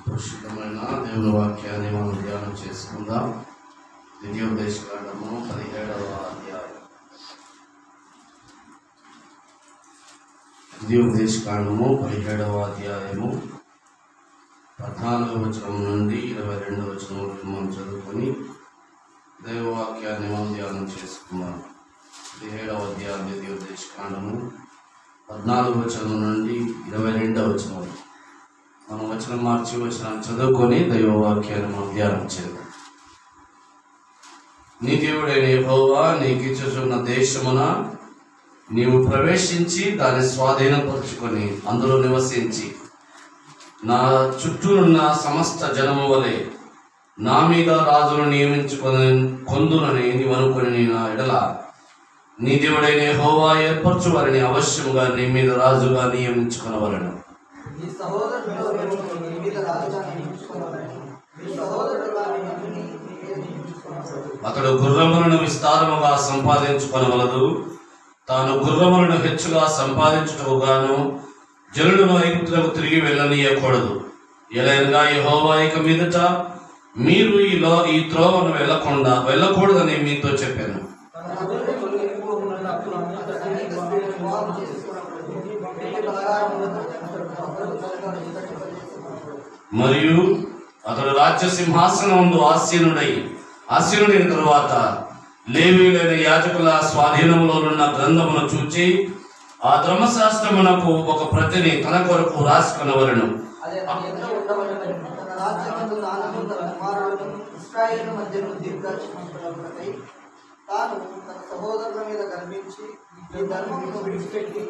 పరిశుద్ధమైన దేవుని వాక్యాన్ని మనం ధ్యానం చేసుకుందాం. ద్వితీయోపదేశకాండము 17వ అధ్యాయం. ద్వితీయోపదేశకాండము 17వ అధ్యాయము 14వ వచనం నుండి 22వ వచనం వరకు మనం చదువుకొని దైవవాక్యాన్ని మనం ధ్యానం చేసుకుందాం. 17వ అధ్యాయం ద్వితీయోపదేశకాండము 14వ వచనం నుండి 22వ వచనం వరకు మనం వచనం మార్చి వచనాన్ని చదువుకొని దైవవాక్యాన్ని మనం ధ్యానం చేద్దాం. నీ దేవుడైన యెహోవా నీకు ఇచ్చుచున్న దేశమున నీవు ప్రవేశించి దాన్ని స్వాధీనపరుచుకొని అందులో నివసించి నా చుట్టూనున్న సమస్త జనము వలె నా మీద రాజును నియమించుకొని కొందునని నీవు అనుకుని నా ఎడల నీ దేవుడైన యెహోవా ఏర్పరచు వారిని అవశ్యముగా నీ మీద రాజుగా నియమించుకొనవలెను. అతడు గుర్రములను విస్తారముగా సంపాదించుకొనవలదు. తాను గుర్రములను హెచ్చుగా సంపాదించుటకుగాను జనులను ఐగుప్తులకు తిరిగి వెళ్ళనీయకూడదు. ఎలయనగా యెహోవా ఇక మీదట మీరు ఈ త్రోవను వెళ్ళకూడదని మీతో చెప్పాను. మరియు అతడు రాజ్య సింహాసనముందు ఆసీనుడైన తరువాత లేవీయులైన యాజకుల స్వాధీనంలో ఉన్న గ్రంథమును చూచి ఆ ధర్మశాస్త్రమునకు ఒక ప్రతిని తన కొరకు రాసుకొనవలెను. తాను తన సహోదరుల మీద గర్వించి ఈ ధర్మమును విడిచిపెట్టి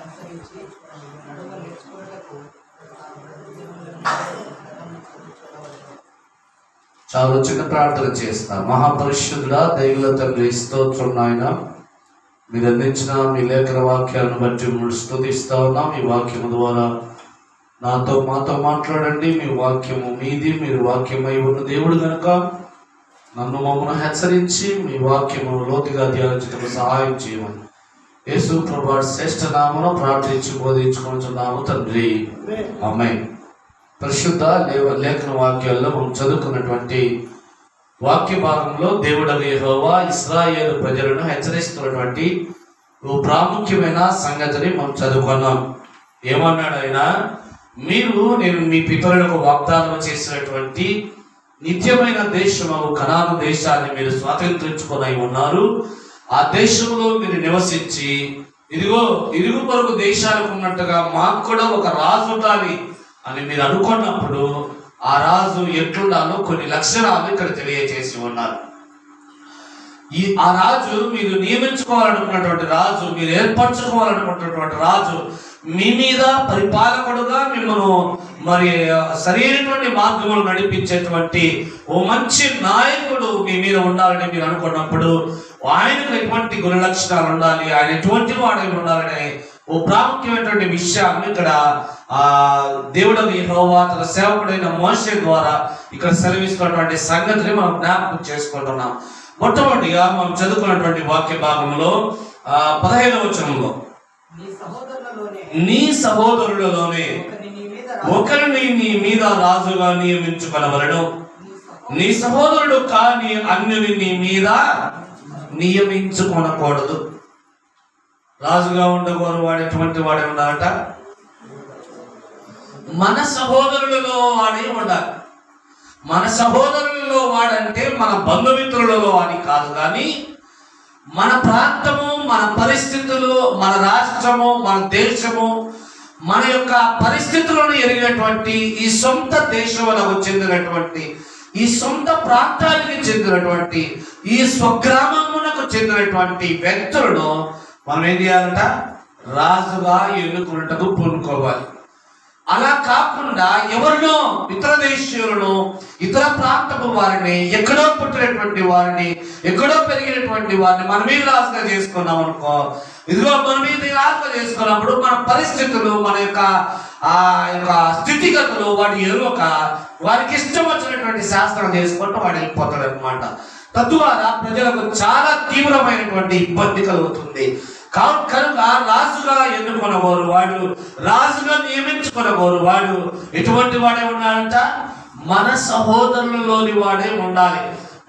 అనుసరించి చాలా చిన్న ప్రార్థన చేస్తా. మహాపరిశుద్ధుడా, దైవుల తండ్రి, స్తోత్రం నాయన. మీరు అందించిన మీ లేఖన వాక్యాలను బట్టి మిమ్మల్ని స్తుతిస్తా ఉన్నాం. మీ వాక్యము ద్వారా మాతో మాట్లాడండి. మీ వాక్యము మీది, మీరు వాక్యమై ఉన్న దేవుడు కనుక నన్ను మమ్మల్ని హెచ్చరించి మీ వాక్యము లోతుగా ధ్యానించటకు సహాయం చేయమని యేసు ప్రభువు శ్రేష్ఠ నామమున ప్రార్థించి బోధించుకుంటున్నాము తండ్రి, ఆమేన్. పరిశుద్ధ లేఖన వాక్యాల్లో మనం చదువుకున్నటువంటి వాక్య భాగంలో దేవుడైన యెహోవా ఇశ్రాయేలు ప్రజలను హెచ్చరిస్తున్నటువంటి ఓ ప్రాముఖ్యమైన సంగతిని మనం చదువుకున్నాం. ఏమన్నాడు ఆయన? నేను మీ పితరులకు వాగ్దానం చేసినటువంటి నిత్యమైన దేశము కనాను దేశాన్ని మీరు స్వాతంత్రించుకొని ఉన్నారు. ఆ దేశంలో మీరు నివసించి ఇరుగు పొరుగు దేశాలకు ఉన్నట్టుగా మాకు కూడా ఒక రాజు ఉండాలి అని మీరు అనుకున్నప్పుడు ఆ రాజు ఎట్లుండాలో కొన్ని లక్షణాలు ఇక్కడ తెలియజేసి ఉన్నారు. ఆ రాజు మీరు నియమించుకోవాలనుకున్నటువంటి రాజు, మీరు ఏర్పరచుకోవాలనుకున్నటువంటి రాజు మీ మీద పరిపాలకుడుగా మిమ్మల్ని మరి సరైనటువంటి మార్గంలో నడిపించేటువంటి ఓ మంచి నాయకుడు మీ మీద ఉండాలని మీరు అనుకున్నప్పుడు ఆయనకు ఎటువంటి గుణ లక్షణాలు ఉండాలి, ఆయన ఎటువంటి వాడై ఉండాలనే ఓ ప్రాముఖ్యమైనటువంటి విషయాన్ని ఇక్కడ దేవుడైన యెహోవా తన సేవకుడైన మోషే ద్వారా ఇక్కడ సెలవిస్తున్నటువంటి సంగతిని మనం జ్ఞాపకం చేసుకుంటున్నాం. మొట్టమొదటిగా మనం చదువుకున్నటువంటి వాక్య భాగంలో 15వ వచనంలో నీ సహోదరులలోనే ఒకరిని నీ మీద రాజుగా నియమించుకొనవలెను. నీ సహోదరుడు కాని అన్యుని నీ మీద నియమించుకొనకూడదు. రాజుగా ఉండకూడదు వాడు ఎటువంటి వాడే ఉండాలట? మన సహోదరులలో వాడే ఉండాలి. మన సహోదరులలో వాడంటే మన బంధుమిత్రులలో వాడి కాదు, కానీ మన ప్రాంతము, మన పరిస్థితులు, మన రాష్ట్రము, మన దేశము, మన యొక్క పరిస్థితులను ఎరిగినటువంటి ఈ సొంత దేశములకు చెందినటువంటి, ఈ సొంత ప్రాంతానికి చెందినటువంటి, ఈ స్వగ్రామమునకు చెందినటువంటి వ్యక్తులను మనం ఏం చేయాలంట? రాజుగా ఎన్నుకున్నట్టుకు పూనుకోవాలి. అలా కాకుండా ఎవరినో ఇతర దేశీయులను, ఇతర ప్రాంతపు వారిని, ఎక్కడో పుట్టినటువంటి వారిని, ఎక్కడో పెరిగినటువంటి వారిని మన మీద రాజుగా చేసుకున్నాం అనుకో, ఇదిగో మన మీద రాజుగా చేసుకున్నప్పుడు మన పరిస్థితులు, మన యొక్క స్థితిగతులు వాటి ఎరువక వారికి ఇష్టం వచ్చినటువంటి శాస్త్రం చేసుకుంటూ వాడు వెళ్ళిపోతాడు అనమాట. తద్వారా ప్రజలకు చాలా తీవ్రమైనటువంటి ఇబ్బంది కలుగుతుంది. కనుక రాజుగా ఎన్నుకొనగోరు వాడు, రాజుగా నియమించుకొనగోరు వాడు ఎటువంటి వాడే ఉండాలంట? మన సహోదరులలోని వాడే ఉండాలి.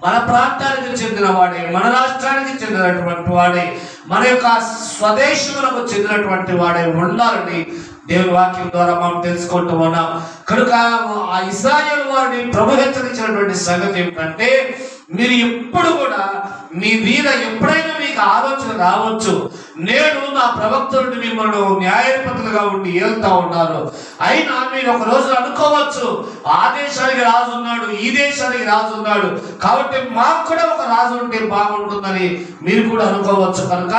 మన ప్రాంతానికి చెందిన వాడే, మన రాష్ట్రానికి చెందినటువంటి వాడే, మన యొక్క స్వదేశములకు చెందినటువంటి వాడే ఉండాలని దేవుని వాక్యం ద్వారా మనం తెలుసుకుంటూ ఉన్నాం. కనుక ఆ ఇశ్రాయేలు వారిని ప్రభు హెచ్చరించినటువంటి సంగతి ఏమిటంటే, మీరు ఎప్పుడు కూడా మీ మీద ఎప్పుడైనా మీకు ఆలోచన రావచ్చు, నేడు నా ప్రవక్తలు మిమ్మల్ని న్యాయాధిపతులుగా ఉండి ఏళ్తా ఉన్నారు, అయినా మీరు ఒక రోజు అనుకోవచ్చు ఆ దేశానికి రాజు ఉన్నాడు, ఈ దేశానికి రాజు ఉన్నాడు, కాబట్టి మాకు కూడా ఒక రాజు ఉంటే బాగుంటుందని మీరు కూడా అనుకోవచ్చు. కనుక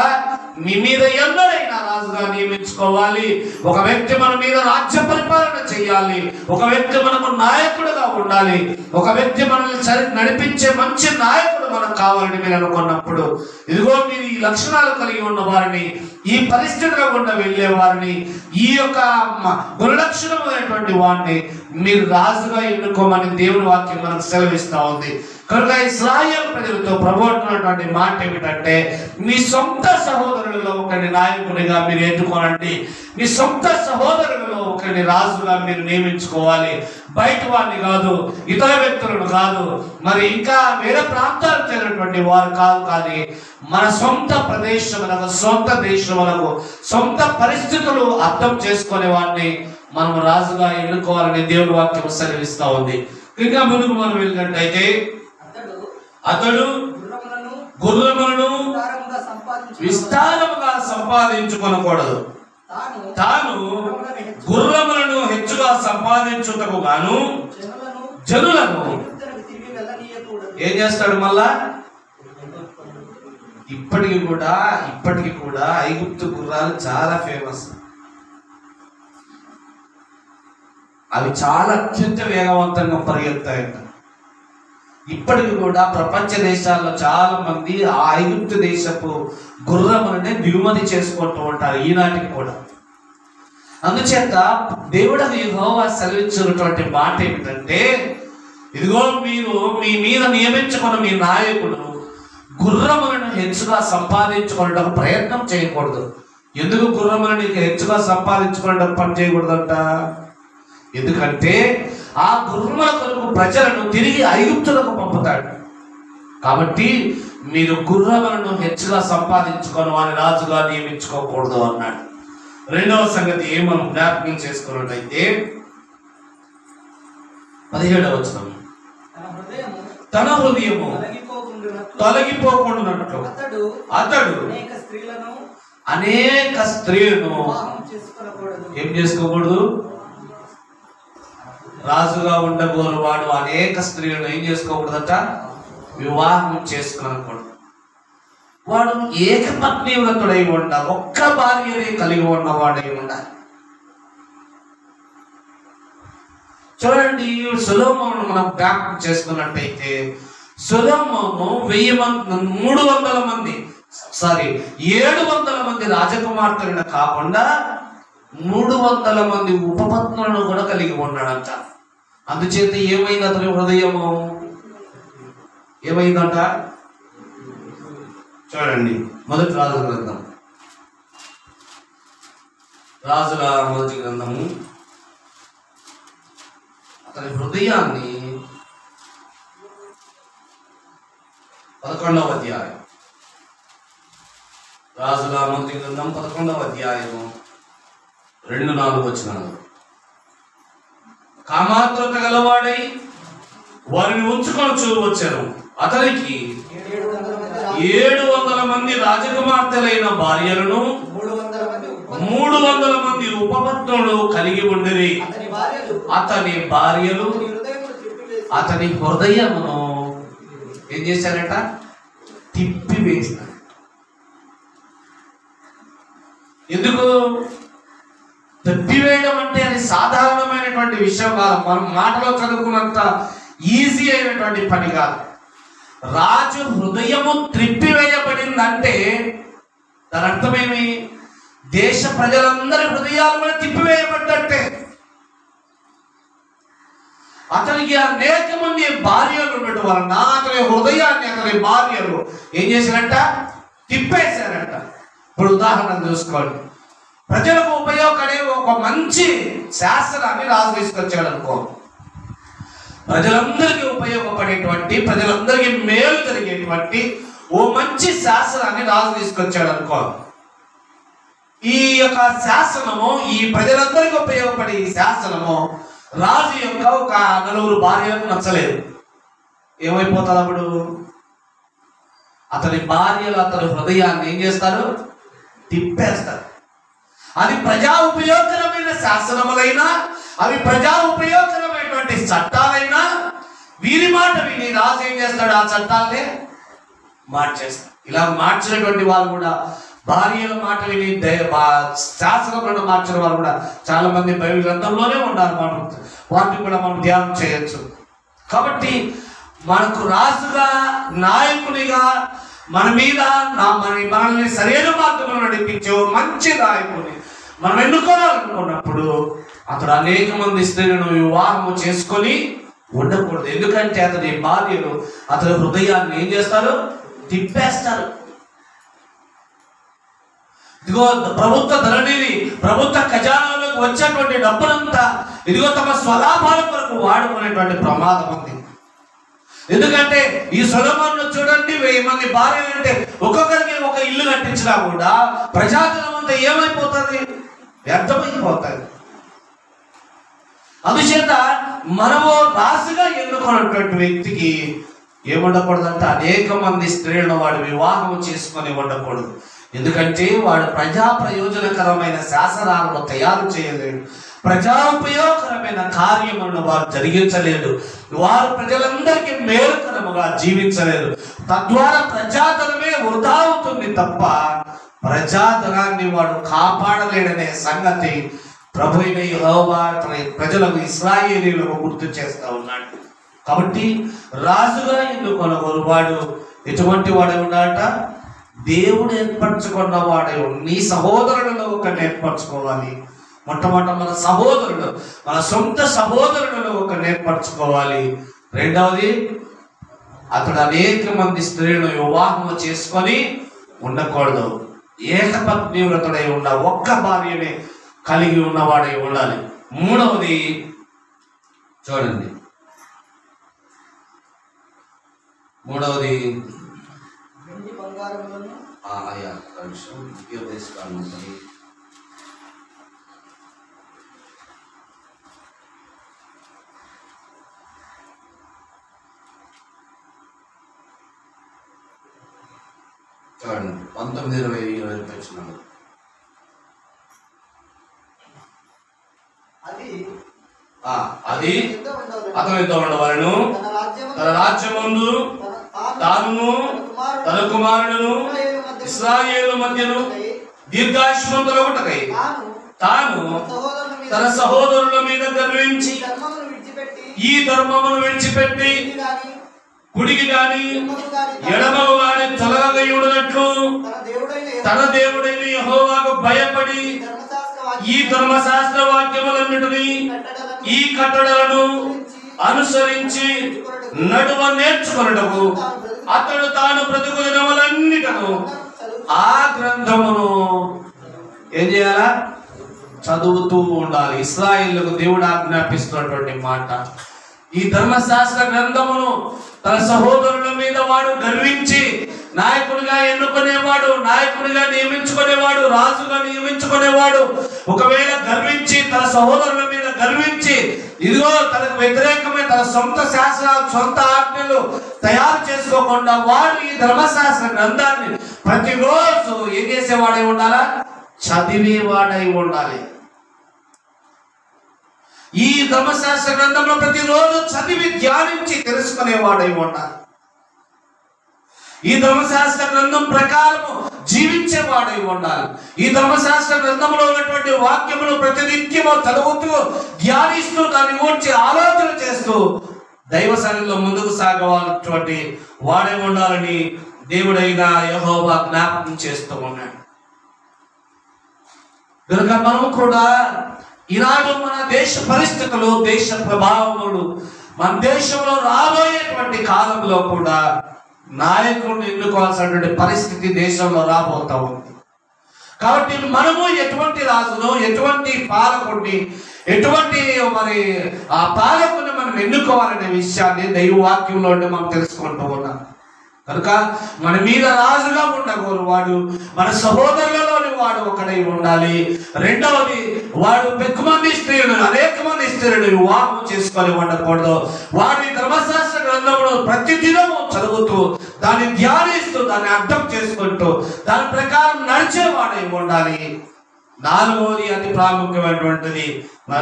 మీ మీద ఎవరైనా రాజుగా నియమించుకోవాలి. ఒక వ్యక్తి మన మీద రాజ్య పరిపాలన చేయాలి. ఒక వ్యక్తి మనకు నాయకుడుగా ఉండాలి. ఒక వ్యక్తి మనల్ని నడిపించే మంచి నాయకుడు మనకు కావాలని మీరు అనుకున్నప్పుడు, ఇదిగో మీరు ఈ లక్షణాలు కలిగి ఉన్న వారిని, ఈ పరిస్థితుల గుండా వెళ్ళే వారిని, ఈ యొక్క గుణలక్షణమైనటువంటి వారిని మీరు రాజుగా ఎన్నుకోమని దేవుని వాక్యం మనకు సెలవిస్తూ ఉంది. కనుక ఇశ్రాయేలు ప్రజలతో ప్రభు అంటున్నటువంటి మాట ఏమిటంటే, మీ సొంత సహోదరులలో ఒకరిని నాయకునిగా మీరు ఎన్నుకోనండి, మీ సొంత సహోదరులలో ఒకరిని రాజుగా మీరు నియమించుకోవాలి. బయట వారిని కాదు, ఇతర వ్యక్తులను కాదు, మరి ఇంకా వేరే ప్రాంతాలకు చెందినటువంటి వారు కాదు, కానీ మన సొంత ప్రదేశములకు, సొంత దేశములకు, సొంత పరిస్థితులు అర్థం చేసుకునే వారిని మనం రాజుగా ఎన్నుకోవాలని దేవుని వాక్యం సెలవిస్తూ ఉంది. ఇంకా ముందుకు మనం వెళ్ళినట్టయితే, అతడు గుర్రములను విస్తారముగా సంపాదించుకొనకూడదు, తాను గుర్రములను హెచ్చుగా సంపాదించుటకు గాను జనులను ఏం చేస్తాడు? మళ్ళా ఇప్పటికి కూడా ఐగుప్తు గుర్రాలు చాలా ఫేమస్. అవి చాలా అత్యంత వేగవంతంగా పరిగెత్తాయంట. ఇప్పటికి కూడా ప్రపంచ దేశాల్లో చాలా మంది ఆ ఐగుప్తు దేశపు గుర్రములనే దిగుమతి చేసుకుంటూ ఉంటారు ఈనాటికి కూడా. అందుచేత దేవుడు యెహోవా సెలవిచ్చినటువంటి మాట ఏమిటంటే, ఇదిగో మీరు మీ మీద నియమించుకున్న మీ నాయకుడు గుర్రములను హెచ్చుగా సంపాదించుకునేటకు ప్రయత్నం చేయకూడదు. ఎందుకు గుర్రములను హెచ్చుగా సంపాదించుకునేటకు పని చేయకూడదంట? ఎందుకంటే ఆ గుర్రముల కొరకు ప్రజలను తిరిగి ఐగుప్తులకు పంపుతాడు. కాబట్టి మీరు గుర్రములను హెచ్చుగా సంపాదించుకొని వారిని రాజుగా నియమించుకోకూడదు అన్నాడు. రెండవ సంగతి మనం జ్ఞాపకం చేసుకున్నట్లయితే 17వ వచనం, తన హృదయము తొలగిపోకుండానట్లు అతడు అనేక స్త్రీలను ఏం చేసుకోకూడదు? రాజుగా ఉండబోరు వాడు అనేక స్త్రీలను ఏం చేసుకోకూడదట? వివాహం చేసుకోనకూడదు. వాడు ఏకపత్ని వ్రతుడై ఉండాలి, ఒక్క భార్యని కలిగి ఉన్నవాడై ఉండాలి. చూడండి, సొలొమోను మనం జ్ఞాపకం చేసుకున్నట్టయితే, సొలొమోను 700 మంది రాజకుమార్తెలను కాకుండా 300 మంది ఉపపత్నులను కూడా కలిగి ఉన్నాడంట. అందుచేత ఏమైంది? అతని హృదయము ఏమైందంట? చూడండి, మొదటి రాజుల గ్రంథం, రాజుల మొదటి గ్రంథము, అతని హృదయాన్ని 11వ అధ్యాయం, రాజుల మొదటి గ్రంథం 11వ అధ్యాయము 2-4 వచనాలు. కామాతురత గలవాడై వారిని ఉంచుకొని వచ్చాను. అతనికి 700 మంది రాజకుమార్తెలైన భార్యలను 300 మంది ఉపపత్నులు కలిగి ఉండిరి. అతని భార్యలు అతని హృదయమును ఏం చేశారట? తిప్పివేసినారు. ఎందుకు తిప్పివేయడం అంటే అది సాధారణమైనటువంటి విషయం కాదు, మనం మాటలో చదువుకున్నంత ఈజీ అయినటువంటి పని కాదు. రాజు హృదయము త్రిప్పివేయబడిందంటే దాని అర్థమేమి? దేశ ప్రజలందరి హృదయాలు కూడా తిప్పివేయబడ్డట్టే. అతని అతనికి అనేక మంది భార్యలు ఉండటం వలన అతని హృదయాన్ని అతని భార్యలు ఏం చేశారంట, తిప్పేశారంట. ఇప్పుడు ఉదాహరణ చూసుకోండి, ప్రజలకు ఉపయోగపడే ఒక మంచి శాస్త్రాన్ని రాజు తీసుకొచ్చాడు అనుకో, ప్రజలందరికీ ఉపయోగపడేటువంటి, ప్రజలందరికీ మేలు జరిగేటువంటి ఓ మంచి శాస్త్రాన్ని రాజు తీసుకొచ్చాడు అనుకో. ఈ యొక్క శాసనము, ఈ ప్రజలందరికీ ఉపయోగపడే ఈ శాసనము రాజు యొక్క ఒక 4 భార్యలకు నచ్చలేదు. ఏమైపోతుంది అప్పుడు? అతని భార్యలు అతని హృదయాన్ని ఏం చేస్తారు, తిప్పేస్తారు. అది ప్రజా ఉపయోగకరమైన శాసనములైనా, అవి ప్రజా ఉపయోగకరమైనటువంటి చట్టాలైనా వీరి మాట విని రాజు ఏం చేస్తాడు, ఆ చట్టాలనే మార్చేస్తాడు. ఇలా మార్చినటువంటి వాళ్ళు కూడా, భార్యల మాట విని శాసనములను మార్చిన వాళ్ళు కూడా చాలా మంది బైబిల్ గ్రంథంలోనే ఉన్నారు. వాటిని కూడా మనం ధ్యానం చేయొచ్చు. కాబట్టి మనకు రాజుగా, నాయకునిగా, మన మీద మనల్ని సరైన మార్గంలో నడిపించే మంచి నాయకుని మనం ఎన్నుకోవాలనుకున్నప్పుడు అతడు అనేక మంది స్త్రీలను వివాహము చేసుకొని ఉండకూడదు. ఎందుకంటే అతని భార్యలు అతని హృదయాన్ని ఏం చేస్తారు, తిప్పేస్తారు. ఇదిగో ప్రభుత్వ ధరణిని, ప్రభుత్వ ఖజానాలకు వచ్చేటువంటి డబ్బులంతా ఇదిగో తమ స్వలాభాల కొరకు వాడుకునేటువంటి ప్రమాదం ఉంది. ఎందుకంటే ఈ సొలొమోను చూడండి, 1000 మంది భార్యలు అంటే ఒక్కొక్కరికి ఒక ఇల్లు కట్టించినా కూడా ప్రజాధనం అంతా ఏమైపోతుంది, వ్యర్థమైపోతుంది. అందుచేత మనము రాజుగా ఎన్నుకున్నటువంటి వ్యక్తికి ఏముండకూడదంటే అనేక మంది స్త్రీలను వాడు వివాహం చేసుకొని ఉండకూడదు. ఎందుకంటే వాడు ప్రజా ప్రయోజనకరమైన శాసనాలను తయారు చేయలేడు, ప్రజా ఉపయోగకరమైన కార్యములను వారు జరిగించలేడు, వారు ప్రజలందరికీ మేలుకరముగా జీవించలేరు. తద్వారా ప్రజాధనమే వృధా అవుతుంది తప్ప ప్రజాధనాన్ని వాడు కాపాడలేడనే సంగతి ప్రభు అయిన యెహోవా ప్రజలకు, ఇశ్రాయేలీయులకు గుర్తు చేస్తా ఉన్నాడు. కాబట్టి రాజుగా ఎన్నుకొనగోరు వాడు ఎటువంటి వాడే ఉన్నాడట, దేవుడు ఏర్పరచుకున్న వాడే. నీ సహోదరులలో ఒకటి ఏర్పరచుకోవాలి. మొట్టమొదట మన సహోదరుడు, మన సొంత సహోదరులలో ఒకటి ఏర్పరచుకోవాలి. రెండవది, అతడు అనేక మంది స్త్రీలను వివాహం చేసుకొని ఉండకూడదు. ఏకపత్ని వ్రతుడై ఉన్న ఒక్క భార్యనే కలిగి ఉన్నవాడై ఉండాలి. మూడవది చూడండి, మూడవది చూడండి 19:20 అది అతనితో ఉండవలను, తన రాజ్యమందు తాను తన కుమారుడును ఇశ్రాయేలు మధ్యను దీర్ఘాయుష్మంతులగుటకై తాను తన సహోదరుల మీద గర్వించి ఈ ధర్మమును విడిచిపెట్టి కుడికి గాని ఎడమకు గాని తొలగయుడనట్లు తన దేవుడైన యెహోవాకు భయపడి ఈ ధర్మశాస్త్ర వాక్యములన్నిటినీ, ఈ కట్టడలను అనుసరించి నడువ నేర్చుకొనుటకు అతడు తాను బ్రతుకు దినములన్నిటను ఆ గ్రంథమును ఏం చేయాలా, చదువుతూ ఉండాలి. ఇశ్రాయేలుకు దేవుడు ఆజ్ఞాపిస్తున్నటువంటి మాట. ఈ ధర్మశాస్త్ర గ్రంథమును తన సహోదరుల మీద వాడు గర్వించి నాయకుడిగా ఎన్నుకునేవాడు, నాయకుడిగా నియమించుకునేవాడు, రాజుగా నియమించుకునేవాడు ఒకవేళ గర్వించి తన సహోదరుల మీద గర్వించి ఇదిగో తనకు వ్యతిరేకమైన తన సొంత శాస్త్రాలు, సొంత ఆజ్ఞలు తయారు చేసుకోకుండా వాడు ఈ ధర్మశాస్త్ర గ్రంథాన్ని ప్రతిరోజు ఏం చేసేవాడై ఉండాలా, చదివేవాడై ఉండాలి. ఈ ధర్మశాస్త్ర గ్రంథంలో ప్రతిరోజు చదివి ధ్యానించి తెలుసుకునేవాడై ఉండాలి. ఈ ధర్మశాస్త్ర గ్రంథం ప్రకారము జీవించేవాడై ఉండాలి. ఈ ధర్మశాస్త్ర గ్రంథంలో ఉన్నటువంటి వాక్యములు ప్రతినిత్యము చదువుతూ ధ్యానిస్తూ దాని గురించి ఆలోచన చేస్తూ దైవ సన్నిధిలో ముందుకు సాగవాలటువంటి వాడై ఉండాలని దేవుడైన యెహోవా జ్ఞాపకం చేస్తూ ఉన్నాడు. కనుక మనము కూడా ఈనాడు మన దేశ పరిస్థితులు, దేశ ప్రభావములు, మన దేశంలో రాబోయేటువంటి కాలంలో కూడా నాయకుడిని ఎన్నుకోవాల్సినటువంటి పరిస్థితి దేశంలో రాబోతా ఉంది. కాబట్టి మనము ఎటువంటి రాజును, ఎటువంటి పాలకుడిని, ఎటువంటి మరి ఆ పాలకుని మనం ఎన్నుకోవాలనే విషయాన్ని దైవవాక్యంలో మనం తెలుసుకుంటూ ఉన్నాం. కనుక మన మీద రాజుగా ఉండకూడదు, వాడు మన సహోదరులలోని వాడు ఒకడై ఉండాలి. రెండవది, వాడు అనేక మంది స్త్రీలను వివాహం చేసుకొని ఉండకూడదు. వాడి ధర్మశాస్త్ర గ్రంథంలో ప్రతి దినము చదువుతూ, దాన్ని ధ్యానిస్తూ, దాన్ని అర్థం చేసుకుంటూ, దాని ప్రకారం నడిచేవాడై ఉండాలి. నాలుగవది అతి ప్రాముఖ్యమైనటువంటిది,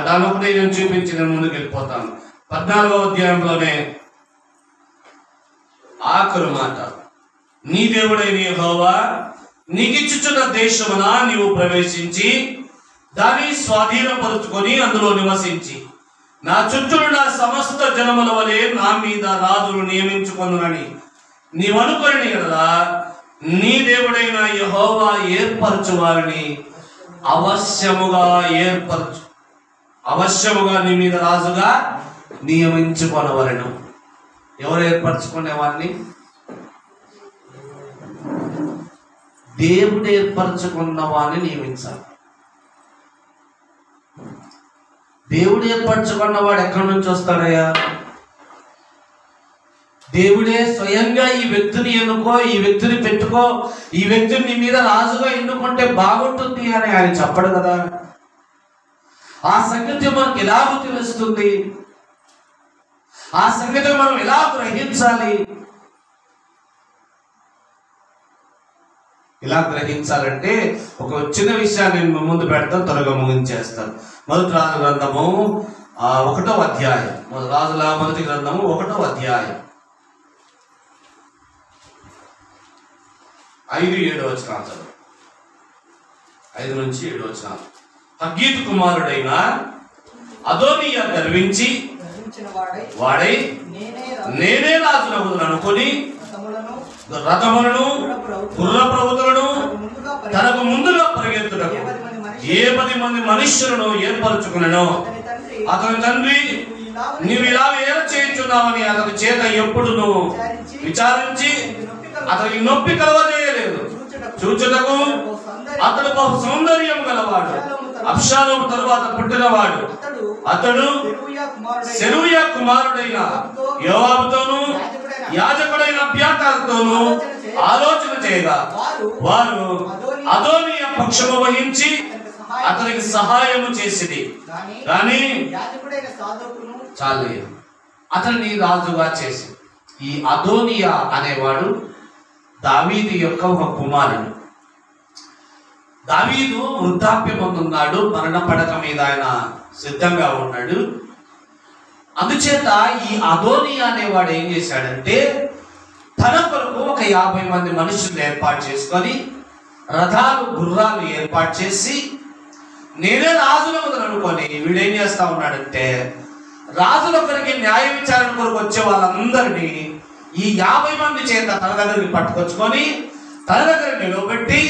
దాని ఒకటి నేను చూపించి నేను ముందుకు వెళ్ళిపోతాను. 14వ అధ్యాయంలోనే ఆఖరు మాట, నీ దేవుడైన యెహోవా నీకిచ్చుచున్న దేశమున నీవు ప్రవేశించి దాన్ని స్వాధీనపరుచుకొని అందులో నివసించి నా చుట్టూనున్న సమస్త జనముల వలె నా మీద రాజును నియమించుకొనునని నీవనుకొని కదా నీ దేవుడైన యెహోవా ఏర్పరచు వారిని అవశ్యముగా నీ మీద రాజుగా నియమించుకొనవలెను. ఎవరు ఏర్పరచుకునే వారిని? దేవుడు ఏర్పరచుకున్న వారిని నియమించాలి. దేవుడు ఏర్పరచుకున్న వాడు ఎక్కడి నుంచి వస్తాడయ్యా? దేవుడే స్వయంగా ఈ వ్యక్తిని ఎన్నుకో, ఈ వ్యక్తిని పెట్టుకో, ఈ వ్యక్తిని నీ మీద రాజుగా ఎన్నుకుంటే బాగుంటుంది అని ఆయన చెప్పడు కదా. ఆ సంగతి మనకు ఎలాగో తెలుస్తుంది? ఆ సంగతి మనం ఎలా గ్రహించాలి? ఇలా గ్రహించాలంటే ఒక చిన్న విషయాన్ని నేను ముందు పెడతాను, త్వరగా ముగించేస్తాను. మొదటి రాజు గ్రంథము 1వ అధ్యాయం, రాజుల మొదటి గ్రంథము 1వ అధ్యాయం 5-7 వచనాలు. 5 నుంచి 7 వచనాలు. హగ్గీతు కుమారుడైన అదోనియా గర్వించి వాడై నేనే రాజునగుదును అనుకొని రథములను గుర్ర ప్రభుతులను తనకు ముందుగా పరిగెత్తుటకు 10 మంది మనుష్యులను ఏర్పరచుకునను. అతని తండ్రి నీవు ఇలా ఏల చేయించున్నావని అతని చేత ఎప్పుడును విచారించి అతనికి నొప్పి కలవజేయలేదు. చూచుటకు అతడు బహు సౌందర్యం గలవాడు. అబ్షాలోము తరువాత పుట్టినవాడు. అతడు సెరూయా కుమారుడైన యోవాబుతోను యాజకుడైన అబ్యాతారుతోను ఆలోచన చేయగా వారు అదోనియా పక్షము వహించి అతనికి సహాయము చేసిది. కానీ చాలు, అతన్ని రాజుగా చేసి ఈ అదోనియా అనేవాడు దావీదు యొక్క ఒక కుమారుడు. దావీదు వృద్ధాప్యం పొందున్నాడు, మరణ పడక మీద ఆయన సిద్ధంగా ఉన్నాడు. అందుచేత ఈ అదోనియా అనేవాడు ఏం చేశాడంటే తన కొరకు ఒక 50 మంది మనుషులను ఏర్పాటు చేసుకొని రథాలు గుర్రాలు ఏర్పాటు చేసి నేనే రాజుల వదలు అనుకొని వీడేం చేస్తా ఉన్నాడంటే రాజుల కొరికి న్యాయ విచారణ కొరకు వచ్చే వాళ్ళందరినీ ఈ 50 మంది చేత తన దగ్గరికి పట్టుకొచ్చుకొని తన దగ్గర నిలబెట్టి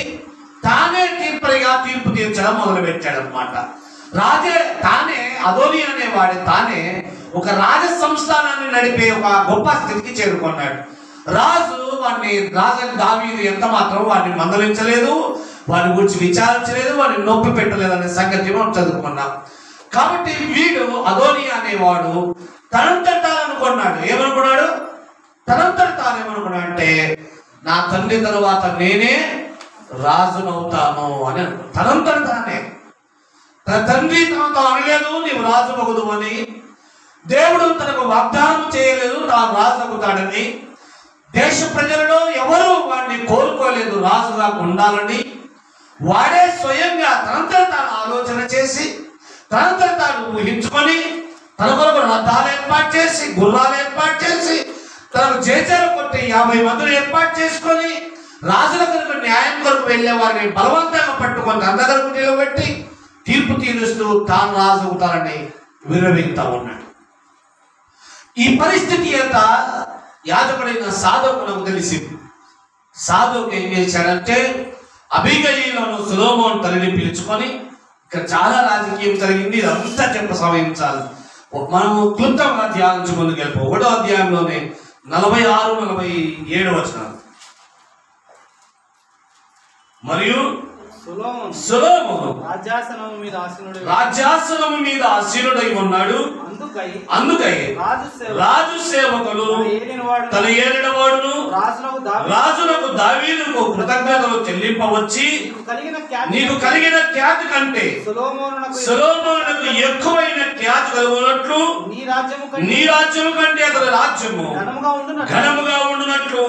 తానే తీర్పు తీర్చడం మొదలు పెట్టాడు అనమాట. తానే అదోనియా అనేవాడు తానే ఒక రాజ సంస్థానాన్ని నడిపే ఒక గొప్ప స్థితికి చేరుకున్నాడు. రాజు దావీదు ఎంత మాత్రం వాడిని మందలించలేదు, వాడి గురించి విచారించలేదు, వాడిని నొప్పి పెట్టలేదు అనే సంగతి మనం చదువుకున్నాం. కాబట్టి వీడు అదోనియా అనేవాడు తనంతట అనుకున్నాడు. ఏమనుకున్నాడు? తనంతట తానేమనుకున్నాడు అంటే నా తండ్రి తరువాత నేనే రాజునవుతాను అని అనుకున్నాడు. తనంతట తానే. తన తండ్రి తనతో అనలేదు నీవు రాజు అగుదు అని. దేవుడు తనకు వాగ్దానం చేయలేదు తాను రాజు అవుతాడని. దేశ ప్రజలలో ఎవరు వాడిని కోరుకోలేదు రాజుగా ఉండాలని. వాడే స్వయంగా తనంతట తాను ఆలోచన చేసి తనంతట తాను ఊహించుకొని తన కొరకు రథాలు ఏర్పాటు చేసి గుర్రాలు ఏర్పాటు చేసి తనకు చేజారు కొట్టి 50 మందిని ఏర్పాటు చేసుకొని రాజుల కొరకు న్యాయం కొరకు వెళ్ళే వారిని బలవంతంగా పట్టుకొని తన దగ్గరకు నిలబెట్టి తీర్పు తీరుస్తూ తాను రాజు అవుతారని విరవిగుతా ఉన్నాడు. ఈ పరిస్థితి ఎంత యాజకుడైన సాదోకునకు తెలిసింది. సాదోకు ఏం చేశాడంటే అబీగయీలను సొలొమోను తల్లిని పిలుచుకొని ఇక్కడ చాలా రాజకీయం జరిగింది, ఇదంతా చెప్ప సమయించాలి. మనము క్లుప్తంగా ధ్యానించి ముందుకు వెళ్ళిపో 1వ అధ్యాయంలోనే 46-47 వచనాలు. మరియు సొలొమోను రాజ్యాసనము మీద ఆసీనుడై ఉన్నాడు. అందుకై రాజు సేవకులు తన ఏలినవాడును రాజునకు దావీదుకు కృతజ్ఞతలు చెల్లింపవచ్చి నీకు కలిగిన ఖ్యాతి కంటే సొలొమోనునకు ఎక్కువైన ఖ్యాతి కలుగునట్లు నీ రాజ్యము కంటే అతని రాజ్యము ఘనముగా ఉండునట్లు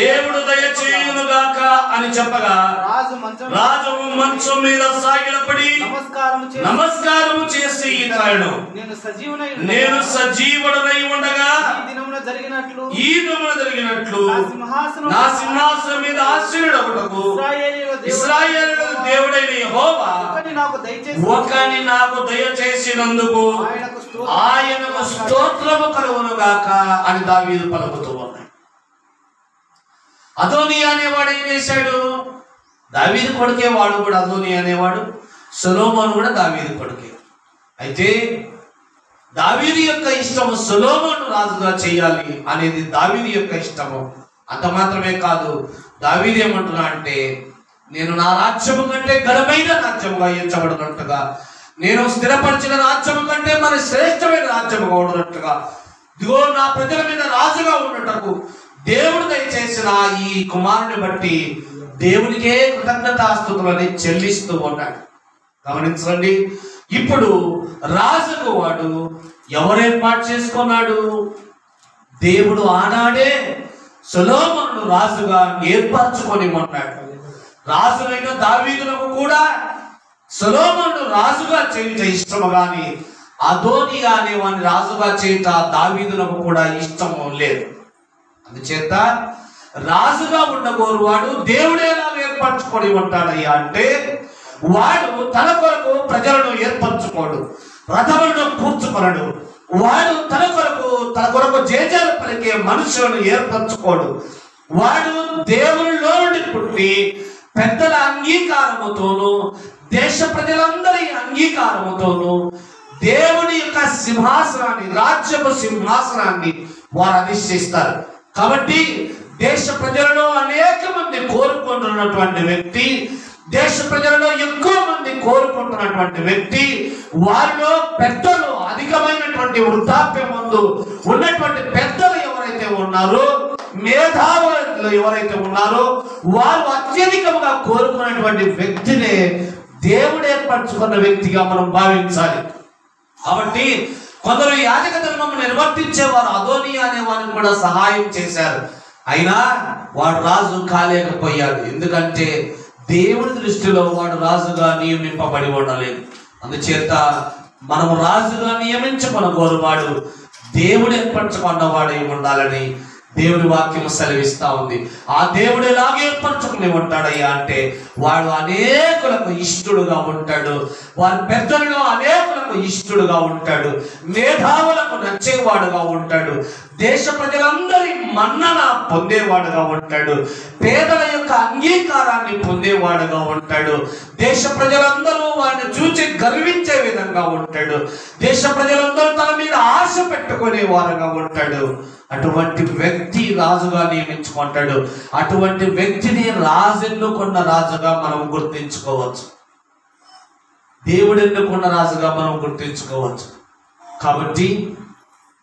దేవుడు దయచేయునుగాక అని చెప్పగా రాజు మంచం మీద సాగిలపడి నమస్కారము చేసి ఇతడు నేను సజీవుడనై ఉండగా ఈ దినమున జరిగినట్లు నా సింహాసనం మీద ఆసీనుడగుటకు ఇశ్రాయేలు దేవుడైన యెహోవా ఒకని నాకు దయచేసినందుకు ఆయనకు స్తోత్రము కలుగునుగాక అని దావీదు పలుకుతూ ఉన్నాడు. అదోనియా అనేవాడు ఏం చేశాడు? దావీదు కొడుకే వాడు కూడా. అదోనియా అనేవాడు, సొలొమోను కూడా దావీదు కొడుకే. అయితే దావీదు యొక్క ఇష్టము సొలొమోను రాజుగా చేయాలి అనేది దావీదు యొక్క ఇష్టము. అంత మాత్రమే కాదు, దావీదు ఏమంటున్నా అంటే నేను నా రాజ్యము కంటే ఘనమైన రాజ్యముగా ఎంచబడినట్టుగా, నేను స్థిరపరిచిన రాజ్యము కంటే మన శ్రేష్టమైన రాజ్యముగా ఉన్నట్టుగా, ఇదిగో నా ప్రజల మీద రాజుగా ఉన్నట్టుకు దేవుడు దయచేసిన ఈ కుమారుని బట్టి దేవునికే కృతజ్ఞతాస్తుతులని చెల్లిస్తూ ఉన్నాడు. గమనించండి, ఇప్పుడు రాజుకు వాడు ఎవరు ఏర్పాటు చేసుకున్నాడు? దేవుడు ఆనాడే సొలొమోనును రాజుగా ఏర్పరచుకొని ఉన్నాడు. రాజులైన దావీదులకు కూడా సొలొమోనును రాజుగా చేయుట ఇష్టము గాని అదోనియా అనే వాడిని రాజుగా చేయుట దావీదులకు కూడా ఇష్టము లేదు. అందుచేత రాజుగా ఉండగోరు వాడు దేవుడేలా ఏర్పరచుకొని ఉంటాడయ్యా అంటే వాడు తన కొరకు ప్రజలను ఏర్పరచుకోడు, రథములను కూర్చుకొనడు. వాడు తన కొరకు జేజేలు పలికే మనుషులను ఏర్పరచుకోడు. వాడు దేవునిలో నుండి పుట్టి పెద్దల అంగీకారముతోను దేశ ప్రజలందరి అంగీకారముతోను దేవుని యొక్క సింహాసనాన్ని, రాజ్యపు సింహాసనాన్ని వారు అధిష్ఠిస్తారు. కాబట్టి దేశ ప్రజలలో అనేక మంది కోరుకుంటున్నటువంటి వ్యక్తి, దేశ ప్రజలలో ఎక్కువ మంది కోరుకుంటున్నటువంటి వ్యక్తి, వారిలో పెద్దలు, అధికమైనటువంటి వృద్ధాప్యం ముందు ఉన్నటువంటి పెద్దలు ఎవరైతే ఉన్నారో, మేధావులు ఎవరైతే ఉన్నారో వారు అత్యధికంగా కోరుకున్నటువంటి వ్యక్తినే దేవుడు ఏర్పరచుకున్న వ్యక్తిగా మనం భావించాలి. కాబట్టి కొందరు యాజక ధర్మం నిర్వర్తించేవారు అదోనియా అనే వారిని కూడా సహాయం చేశారు. అయినా వాడు రాజు కాలేకపోయాడు. ఎందుకంటే దేవుడి దృష్టిలో వాడు రాజుగా నియమింపబడి ఉండలేదు. అందుచేత మనము రాజుగా నియమించుకున్న వాడు దేవుడు ఏర్పరచుకున్నవాడై ఉండాలని దేవుని వాక్యం సెలవిస్తా ఉంది. ఆ దేవుడు ఎలాగే ఏర్పరచుకుని ఉంటాడయ్యా అంటే వాడు అనేకులకు ఇష్టడుగా ఉంటాడు, వారి పెద్దలలో అనేకులకు ఇష్టడుగా ఉంటాడు, మేధావులకు నచ్చేవాడుగా ఉంటాడు, దేశ ప్రజలందరి మన్నన పొందేవాడుగా ఉంటాడు, పేదల యొక్క అంగీకారాన్ని పొందేవాడుగా ఉంటాడు, దేశ ప్రజలందరూ వారిని చూచి గర్వించే విధంగా ఉంటాడు, దేశ ప్రజలందరూ తన మీద ఆశ పెట్టుకునే వారుగా ఉంటాడు. అటువంటి వ్యక్తి రాజుగా నియమించుకుంటాడు. అటువంటి వ్యక్తిని రాజు ఎన్నుకున్న రాజుగా మనం గుర్తించుకోవచ్చు, దేవుడు ఎన్నుకున్న రాజుగా మనం గుర్తించుకోవచ్చు. కాబట్టి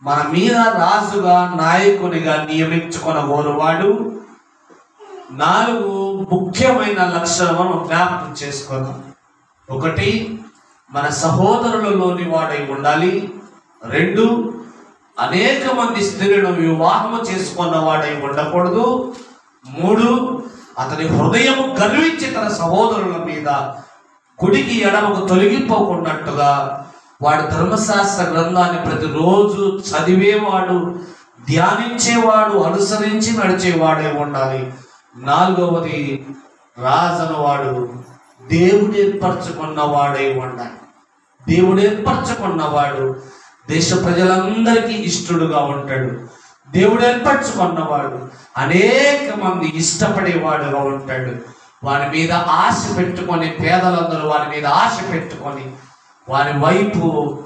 మన మీద రాజుగా, నాయకునిగా నియమించుకున్న ఓరువాడు 4 ముఖ్యమైన లక్షణాలను జ్ఞాపకం చేసుకున్నాం. 1, మన సహోదరులలోని వాడై ఉండాలి. 2, అనేక మంది స్త్రీలను వివాహము చేసుకున్న వాడై ఉండకూడదు. 3, అతని హృదయము గర్వించి తన సహోదరుల మీద కుడికి ఎడమకు తొలగిపోకున్నట్టుగా వాడు ధర్మశాస్త్ర గ్రంథాన్ని ప్రతిరోజు చదివేవాడు, ధ్యానించేవాడు, అనుసరించి నడిచేవాడే ఉండాలి. 4వది, రాజను వాడు దేవుడు ఏర్పరచుకున్న వాడై ఉండాలి. దేవుడు ఏర్పరచుకున్నవాడు దేశ ప్రజలందరికీ ఇష్టడుగా ఉంటాడు. దేవుడు ఏర్పరచుకున్నవాడు అనేక మంది ఇష్టపడేవాడుగా ఉంటాడు. వారి మీద ఆశ పెట్టుకొని, పేదలందరూ వారి మీద ఆశ పెట్టుకొని వారి వైపు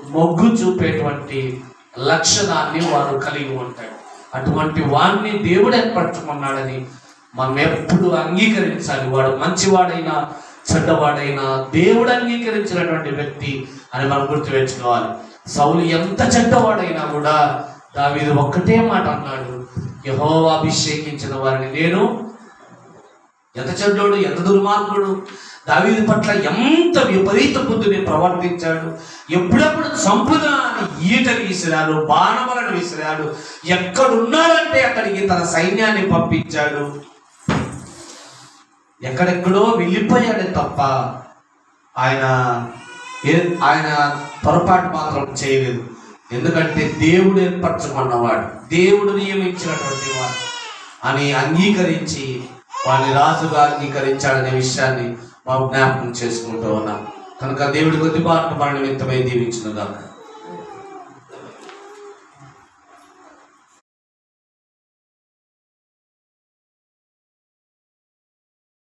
మొగ్గు చూపేటువంటి లక్షణాన్ని వారు కలిగి ఉంటాడు. అటువంటి వాడిని దేవుడు ఏర్పరచుకున్నాడని మనం ఎప్పుడు అంగీకరించాలి. వాడు మంచివాడైనా చెడ్డవాడైనా దేవుడు అంగీకరించినటువంటి వ్యక్తి అని మనం గుర్తుపెట్టుకోవాలి. సౌలు ఎంత చెడ్డవాడైనా కూడా దావీదు ఒక్కటే మాట అన్నాడు, యెహోవా అభిషేకించిన వారిని నేను. ఎంత చెడ్డోడు, ఎంత దుర్మార్గుడు, దావీదు పట్ల ఎంత విపరీత బుద్ధిని ప్రవర్తించాడు. ఎప్పుడప్పుడు చంపుదా అని ఈటలు విసిరాడు, బాణములను విసిరాడు. ఎక్కడున్నాడంటే అక్కడికి తన సైన్యాన్ని పంపించాడు. ఎక్కడెక్కడో వెళ్ళిపోయాడే తప్ప ఆయన పొరపాటు మాత్రం చేయలేదు. ఎందుకంటే దేవుడు ఏర్పరచుకున్నవాడు, దేవుడు నియమించినటువంటి వాడు అని అంగీకరించి వాడిని రాజుగా అంగీకరించాడనే విషయాన్ని మా జ్ఞాపకం చేసుకుంటూ ఉన్నాం. కనుక దేవుడి కొద్దిపాటు మన నిమిత్తమై దీవించునుగాక.